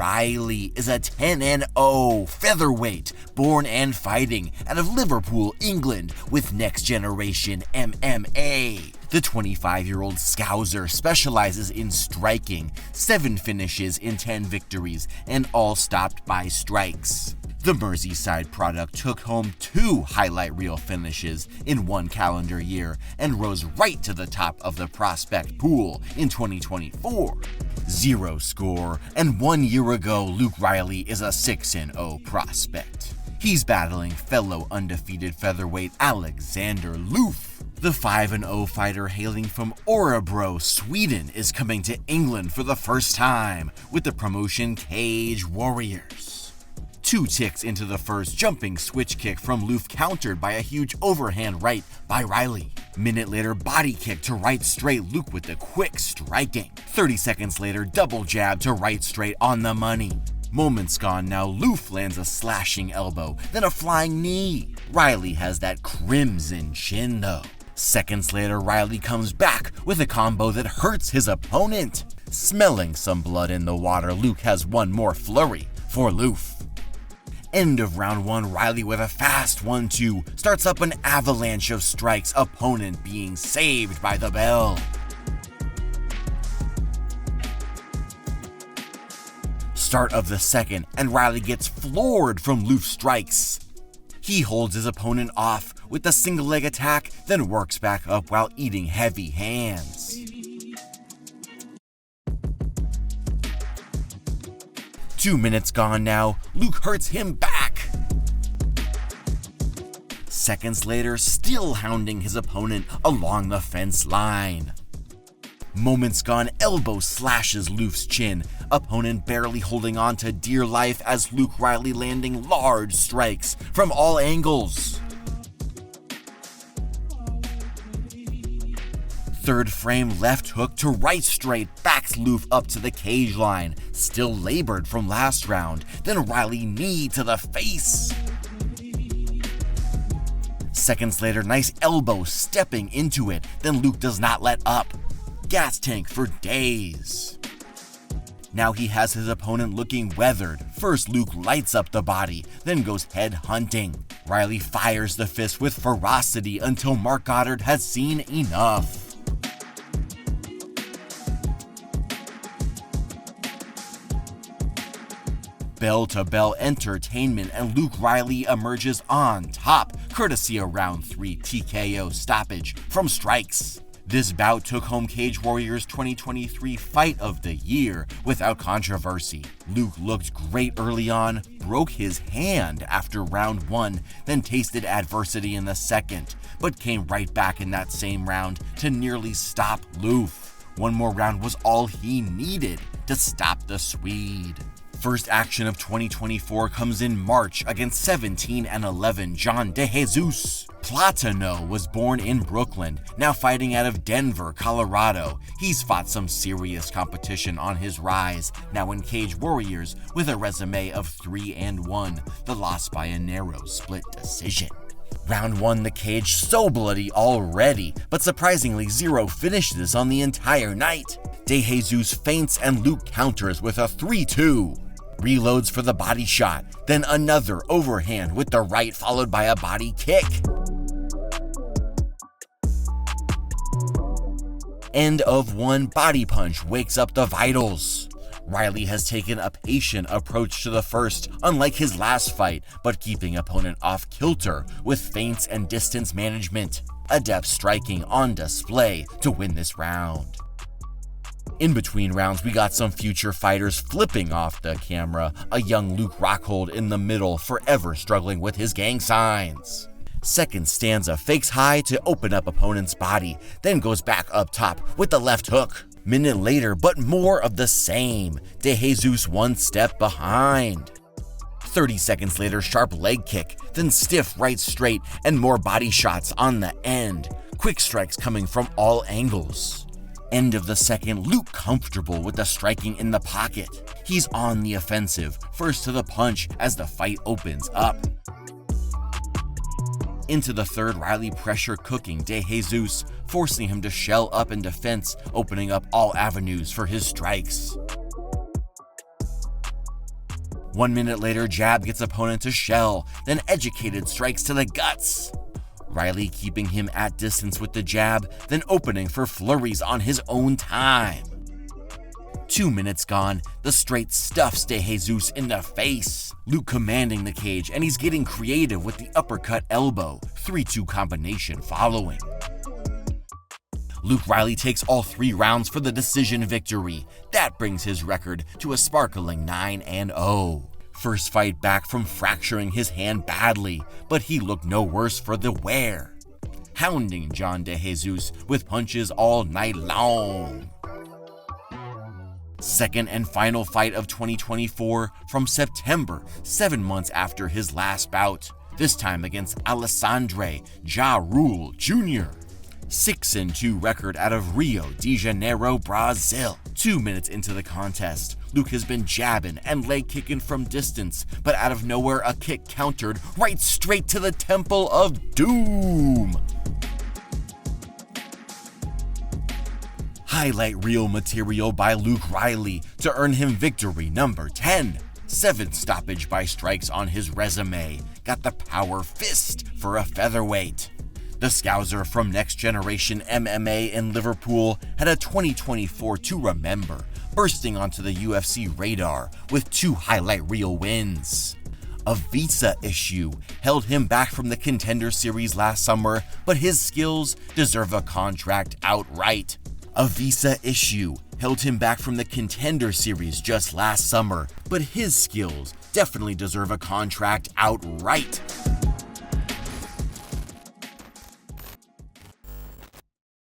Riley is a 10-0 featherweight, born and fighting out of Liverpool, England, with Next Generation MMA. The 25-year-old scouser specializes in striking, 7 finishes in 10 victories, and all stopped by strikes. The Merseyside product took home 2 highlight reel finishes in 1 calendar year and rose right to the top of the prospect pool in 2024. 0 score, and 1 year ago, Luke Riley is a 6-0 prospect. He's battling fellow undefeated featherweight Alexander Lööf. The 5-0 fighter hailing from Örebro, Sweden, is coming to England for the first time with the promotion Cage Warriors. 2 ticks into the first, jumping switch kick from Lööf countered by a huge overhand right by Riley. Minute later, body kick to right straight, Luke with the quick striking. 30 seconds later, double jab to right straight on the money. Moments gone now, Lööf lands a slashing elbow, then a flying knee. Riley has that crimson chin though. Seconds later, Riley comes back with a combo that hurts his opponent. Smelling some blood in the water, Luke has one more flurry for Lööf. End of round 1, Riley with a fast 1-2 starts up an avalanche of strikes, opponent being saved by the bell. Start of the second, and Riley gets floored from Lööf's strikes. He holds his opponent off with a single leg attack, then works back up while eating heavy hands. Two minutes gone now, Luke hurts him back. Seconds later, still hounding his opponent along the fence line. Moments gone, elbow slashes Lööf's chin, opponent barely holding on to dear life as Luke Riley landing large strikes from all angles. Third frame, left hook to right straight, backs Lööf up to the cage line, still labored from last round, then Riley knee to the face. Seconds later, nice elbow stepping into it, then Luke does not let up. Gas tank for days. Now he has his opponent looking weathered. First, Luke lights up the body, then goes head hunting. Riley fires the fist with ferocity until Mark Goddard has seen enough. Bell-to-bell entertainment, and Luke Riley emerges on top, courtesy of round 3 TKO stoppage from strikes. This bout took home Cage Warriors 2023 Fight of the Year without controversy. Luke looked great early on, broke his hand after round 1, then tasted adversity in the second, but came right back in that same round to nearly stop Lööf. One more round was all he needed to stop the Swede. First action of 2024 comes in March against 17-11 John De Jesus. Platano was born in Brooklyn, now fighting out of Denver, Colorado. He's fought some serious competition on his rise, now in Cage Warriors with a resume of 3-1, the loss by a narrow split decision. Round 1, the cage so bloody already, but surprisingly 0 finishes on the entire night. De Jesus feints and Luke counters with a 3-2. Reloads for the body shot, then another overhand with the right followed by a body kick. End of 1, body punch wakes up the vitals. Riley has taken a patient approach to the first, unlike his last fight, but keeping opponent off kilter with feints and distance management. Adept striking on display to win this round. In between rounds, we got some future fighters flipping off the camera, a young Luke Rockhold in the middle, forever struggling with his gang signs. Second stanza fakes high to open up opponent's body, then goes back up top with the left hook. Minute later, but more of the same. De Jesus 1 step behind. 30 seconds later, sharp leg kick, then stiff right straight and more body shots on the end. Quick strikes coming from all angles. End of the second, Luke comfortable with the striking in the pocket. He's on the offensive, first to the punch as the fight opens up. Into the third, Riley pressure cooking De Jesus, forcing him to shell up in defense, opening up all avenues for his strikes. 1 minute later, jab gets opponent to shell, then educated strikes to the guts. Riley keeping him at distance with the jab, then opening for flurries on his own time. 2 minutes gone, the straight stuffs De Jesus in the face. Luke commanding the cage, and he's getting creative with the uppercut elbow, 3-2 combination following. Luke Riley takes all 3 rounds for the decision victory. That brings his record to a sparkling 9-0. First fight back from fracturing his hand badly, but he looked no worse for the wear. Hounding John De Jesus with punches all night long. Second and final fight of 2024 from September, 7 months after his last bout, this time against Alessandre Ja Rule Jr. 6-2 record out of Rio de Janeiro, Brazil. 2 minutes into the contest, Luke has been jabbing and leg kicking from distance, but out of nowhere a kick countered right straight to the Temple of Doom. Highlight reel material by Luke Riley to earn him victory number 10. 7 stoppage by strikes on his resume. Got the power fist for a featherweight. The scouser from Next Generation MMA in Liverpool had a 2024 to remember, bursting onto the UFC radar with 2 highlight reel wins. A visa issue held him back from the Contender Series last summer, but his skills deserve a contract outright. A visa issue held him back from the Contender Series just last summer, but his skills definitely deserve a contract outright.